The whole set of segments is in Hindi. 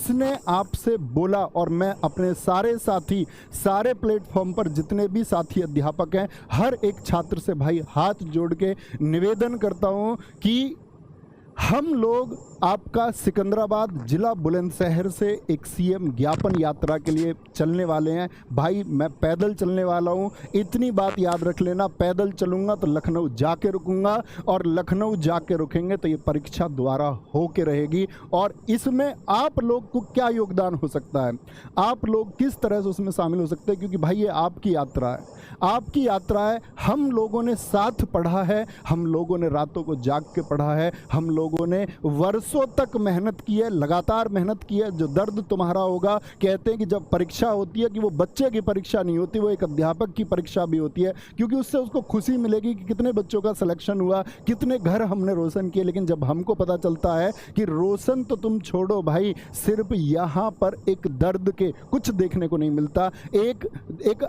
जिसने आपसे बोला, और मैं अपने सारे साथी, सारे प्लेटफॉर्म पर जितने भी साथी अध्यापक हैं, हर एक छात्र से भाई हाथ जोड़ के निवेदन करता हूं कि हम लोग आपका सिकंदराबाद जिला बुलंदशहर से एक सीएम ज्ञापन यात्रा के लिए चलने वाले हैं। भाई मैं पैदल चलने वाला हूं, इतनी बात याद रख लेना, पैदल चलूंगा तो लखनऊ जाके रुकूंगा, और लखनऊ जाके रुकेंगे तो ये परीक्षा दोबारा हो के रहेगी। और इसमें आप लोग को क्या योगदान हो सकता है, आप लोग किस तरह से उसमें शामिल हो सकते हैं, क्योंकि भाई ये आपकी यात्रा है, आपकी यात्रा है। हम लोगों ने साथ पढ़ा है, हम लोगों ने रातों को जाग के पढ़ा है, हम लोगों ने वर्षों तक मेहनत की है, लगातार मेहनत की है। जो दर्द तुम्हारा होगा, कहते हैं कि जब परीक्षा होती है कि वो बच्चे की परीक्षा नहीं होती, वो एक अध्यापक की परीक्षा भी होती है, क्योंकि उससे उसको खुशी मिलेगी कि कितने बच्चों का सिलेक्शन हुआ, कितने घर हमने रोशन किए। लेकिन जब हमको पता चलता है कि रोशन तो तुम छोड़ो भाई, सिर्फ यहाँ पर एक दर्द के कुछ देखने को नहीं मिलता। एक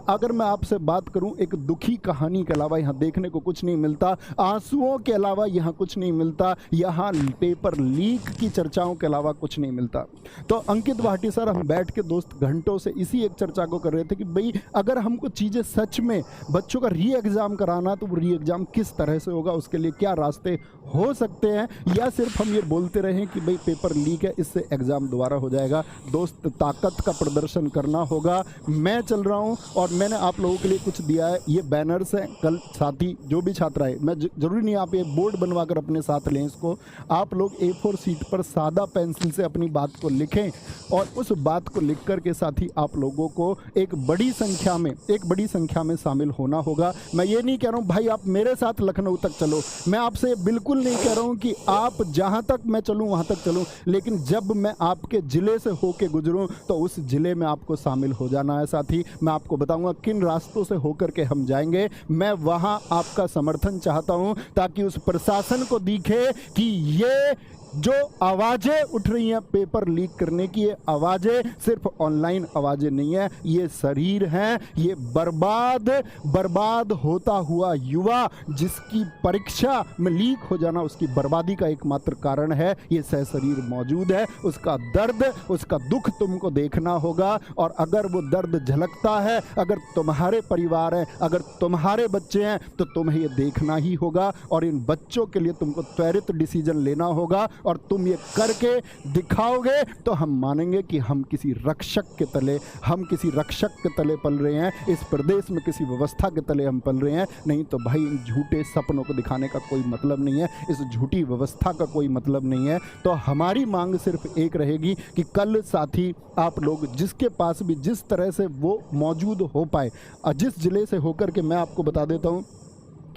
अगर मैं आपसे बात करूं, एक दुखी कहानी के अलावा यहाँ देखने को कुछ नहीं मिलता, आंसुओं के अलावा यहाँ कुछ नहीं मिलता, यहाँ पेपर लीक की चर्चाओं के अलावा कुछ नहीं मिलता। तो अंकित भाटी सर, हम बैठ के दोस्त घंटों से इसी एक चर्चा को कर रहे थे कि भाई अगर हमको चीज़ें सच में बच्चों का री एग्ज़ाम कराना, तो वो री एग्ज़ाम किस तरह से होगा, उसके लिए क्या रास्ते हो सकते हैं, या सिर्फ हम ये बोलते रहें कि भाई पेपर लीक है, इससे एग्ज़ाम दोबारा हो जाएगा। दोस्त, ताकत का प्रदर्शन करना होगा। मैं चल रहा हूँ और मैंने आप लोगों के लिए कुछ दिया है, ये बैनर्स हैं। कल साथी जो भी छात्र आए, मैं ज़रूरी नहीं आप ये बोर्ड बनवा कर अपने साथ लें इसको, आप लोग A4 शीट पर सादा पेंसिल से अपनी बात को लिखें, और उस बात को लिख कर के साथ ही आप लोगों को एक बड़ी संख्या में शामिल होना होगा। मैं ये नहीं कह रहा हूँ भाई आप मेरे साथ लखनऊ तक चलो, मैं आपसे ये बिल्कुल नहीं कह रहा हूँ कि आप जहाँ तक मैं चलूँ वहाँ तक चलूँ, लेकिन जब मैं आपके ज़िले से होके गुजरूँ तो उस ज़िले में आपको शामिल हो जाना है। साथ ही मैं आपको बताऊँगा किन रास्तों से होकर के हम जाएंगे। मैं वहाँ आपका समर्थन चाहता हूँ, ताकि उस प्रशासन को दिखे कि ये जो आवाज़ें उठ रही हैं पेपर लीक करने की, ये आवाज़ें सिर्फ ऑनलाइन आवाज़ें नहीं है, ये शरीर हैं, ये बर्बाद होता हुआ युवा जिसकी परीक्षा में लीक हो जाना उसकी बर्बादी का एकमात्र कारण है। ये सहशरीर मौजूद है, उसका दर्द, उसका दुख तुमको देखना होगा। और अगर वो दर्द झलकता है, अगर तुम्हारे परिवार हैं, अगर तुम्हारे बच्चे हैं, तो तुम्हें ये देखना ही होगा, और इन बच्चों के लिए तुमको त्वरित डिसीजन लेना होगा। और तुम ये करके दिखाओगे तो हम मानेंगे कि हम किसी रक्षक के तले पल रहे हैं, इस प्रदेश में किसी व्यवस्था के तले हम पल रहे हैं। नहीं तो भाई इन झूठे सपनों को दिखाने का कोई मतलब नहीं है, इस झूठी व्यवस्था का कोई मतलब नहीं है। तो हमारी मांग सिर्फ एक रहेगी कि कल साथी आप लोग जिसके पास भी जिस तरह से वो मौजूद हो पाए, जिस ज़िले से होकर के, मैं आपको बता देता हूँ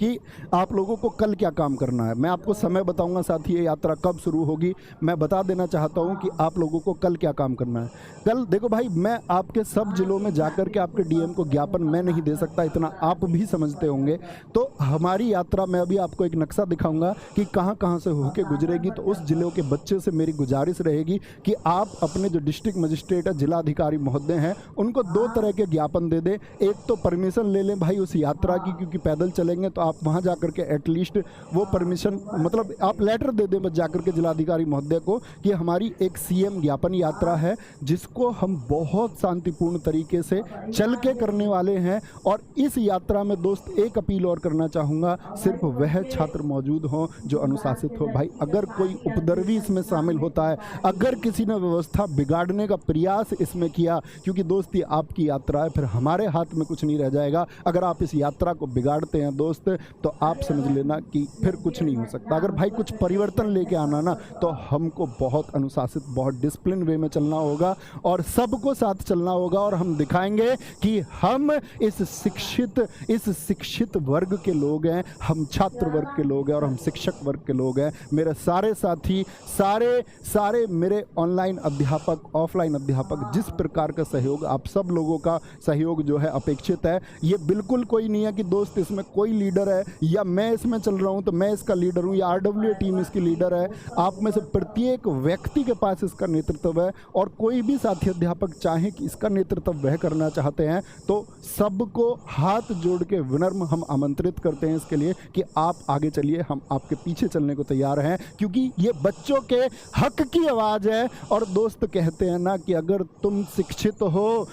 कि आप लोगों को कल क्या काम करना है। मैं आपको समय बताऊंगा, साथ ही ये यात्रा कब शुरू होगी मैं बता देना चाहता हूं कि आप लोगों को कल क्या काम करना है। कल देखो भाई, मैं आपके सब जिलों में जाकर के आपके डीएम को ज्ञापन मैं नहीं दे सकता, इतना आप भी समझते होंगे। तो हमारी यात्रा में अभी आपको एक नक्शा दिखाऊंगा कि कहाँ कहाँ से होके गुजरेगी। तो उस जिलों के बच्चे से मेरी गुजारिश रहेगी कि आप अपने जो डिस्ट्रिक्ट मजिस्ट्रेट है, जिलाधिकारी महोदय हैं, उनको 2 तरह के ज्ञापन दे दें। एक तो परमिशन ले लें भाई उस यात्रा की, क्योंकि पैदल चलेंगे तो आप वहाँ जाकर के एटलीस्ट वो परमिशन, मतलब आप लेटर दे दें बस जाकर के जिलाधिकारी महोदय को कि हमारी एक सीएम ज्ञापन यात्रा है, जिसको हम बहुत शांतिपूर्ण तरीके से चल के करने वाले हैं। और इस यात्रा में दोस्त एक अपील और करना चाहूँगा, सिर्फ वह छात्र मौजूद हों जो अनुशासित हो। भाई अगर कोई उपद्रवी इसमें शामिल होता है, अगर किसी ने व्यवस्था बिगाड़ने का प्रयास इसमें किया, क्योंकि दोस्त ये आपकी यात्रा है, फिर हमारे हाथ में कुछ नहीं रह जाएगा। अगर आप इस यात्रा को बिगाड़ते हैं दोस्त, तो आप समझ लेना कि फिर कुछ नहीं हो सकता। अगर भाई कुछ परिवर्तन लेके आना ना, तो हमको बहुत अनुशासित, बहुत डिसिप्लिन वे में चलना होगा और सबको साथ चलना होगा। और हम दिखाएंगे कि हम इस शिक्षित वर्ग के लोग हैं, हम छात्र वर्ग के लोग हैं और हम शिक्षक वर्ग के लोग हैं। मेरे सारे साथी, सारे मेरे ऑनलाइन अध्यापक, ऑफलाइन अध्यापक, जिस प्रकार का सहयोग, आप सब लोगों का सहयोग जो है अपेक्षित है। ये बिल्कुल कोई नहीं है कि दोस्त इसमें कोई लीडर लीडर है, या मैं इसमें चल रहा हूँ तो मैं इसका लीडर हूँ, या आरडब्ल्यू टीम इसकी लीडर है। आप में से प्रत्येक व्यक्ति के पास इसका नेतृत्व है, और कोई भी साथी अध्यापक चाहे कि इसका नेतृत्व वह करना चाहते हैं तो सबको हाथ जोड़ के विनम्र हम आमंत्रित करते हैं इसके लिए कि आप आगे चलिए, हम आपके पीछे चलने को तैयार हैं, क्योंकि ये बच्चों के हक की आवाज़ है। और दोस्त कहते हैं ना कि अगर तुम शिक्षित हो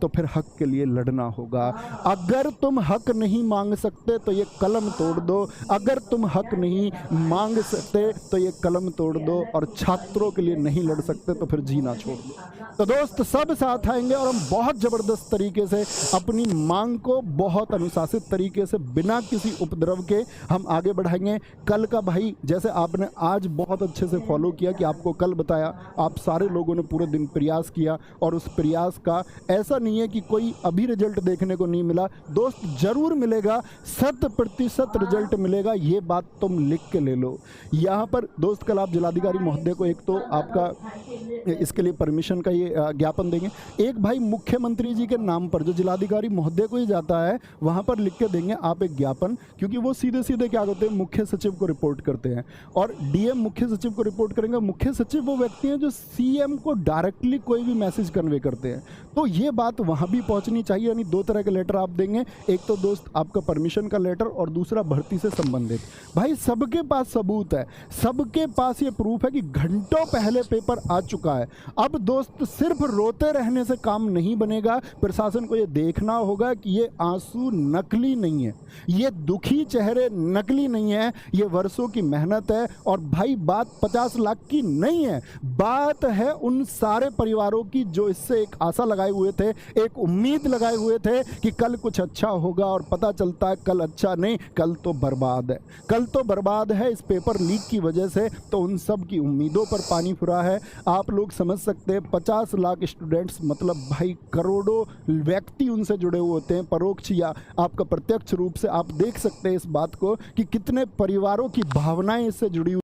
तो फिर हक के लिए लड़ना होगा। अगर तुम हक नहीं मांग सकते तो ये कलम तोड़ दो, अगर तुम हक नहीं मांग सकते तो ये कलम तोड़ दो, और छात्रों के लिए नहीं लड़ सकते तो फिर जीना छोड़ दो। तो दोस्त सब साथ आएंगे और हम बहुत ज़बरदस्त तरीके से अपनी मांग को बहुत अनुशासित तरीके से बिना किसी उपद्रव के हम आगे बढ़ाएंगे। कल का भाई जैसे आपने आज बहुत अच्छे से फॉलो किया कि आपको कल बताया, आप सारे लोगों ने पूरे दिन प्रयास किया, और उस प्रयास का ऐसा नहीं है कि कोई अभी रिजल्ट देखने को नहीं मिला। दोस्त जरूर मिलेगा, 100% रिजल्ट मिलेगा, ये बात तुम लिख के ले लो। यहाँ पर दोस्त कल आप जिलाधिकारी महोदय को एक तो आपका इसके लिए परमिशन का ये ज्ञापन देंगे, एक भाई मुख्यमंत्री जी के नाम पर जो जिलाधिकारी महोदय को ही जाता है वहाँ पर लिख के देंगे आप एक ज्ञापन, क्योंकि वो सीधे सीधे क्या करते हैं, मुख्य सचिव को रिपोर्ट करते हैं, और डीएम मुख्य सचिव को रिपोर्ट करेंगे। मुख्य सचिव वो व्यक्ति हैं जो सीएम को डायरेक्टली कोई भी मैसेज कन्वे करते हैं, तो ये बात वहाँ भी पहुँचनी चाहिए। यानी दो तरह के लेटर आप देंगे, एक तो दोस्त आपका परमिशन का लेटर, और दूसरा भर्ती से संबंधित। भाई सबके पास सबूत है, सबके पास ये प्रूफ है कि घंटों पहले पेपर आ चुका है। अब दोस्त सिर्फ रोते रहने से काम नहीं बनेगा, प्रशासन को ये देखना होगा कि ये आंसू नकली नहीं है, ये दुखी चेहरे नकली नहीं है, ये वर्षों की मेहनत है। और भाई बात 50 लाख की नहीं है, बात है उन सारे परिवारों की जो इससे एक आशा लगाए हुए थे, एक उम्मीद लगाए हुए थे कि कल कुछ अच्छा होगा, और पता चलता है कल अच्छा नहीं, कल तो बर्बाद है, कल तो बर्बाद है इस पेपर लीक की वजह से। तो उन सब की उम्मीदों पर पानी फिरा है। आप लोग समझ सकते हैं 50 लाख स्टूडेंट्स मतलब भाई करोड़ों व्यक्ति उनसे जुड़े हुए होते हैं, परोक्ष या आपका प्रत्यक्ष रूप से। आप देख सकते हैं इस बात को कि कितने परिवारों की भावनाएं इससे जुड़ी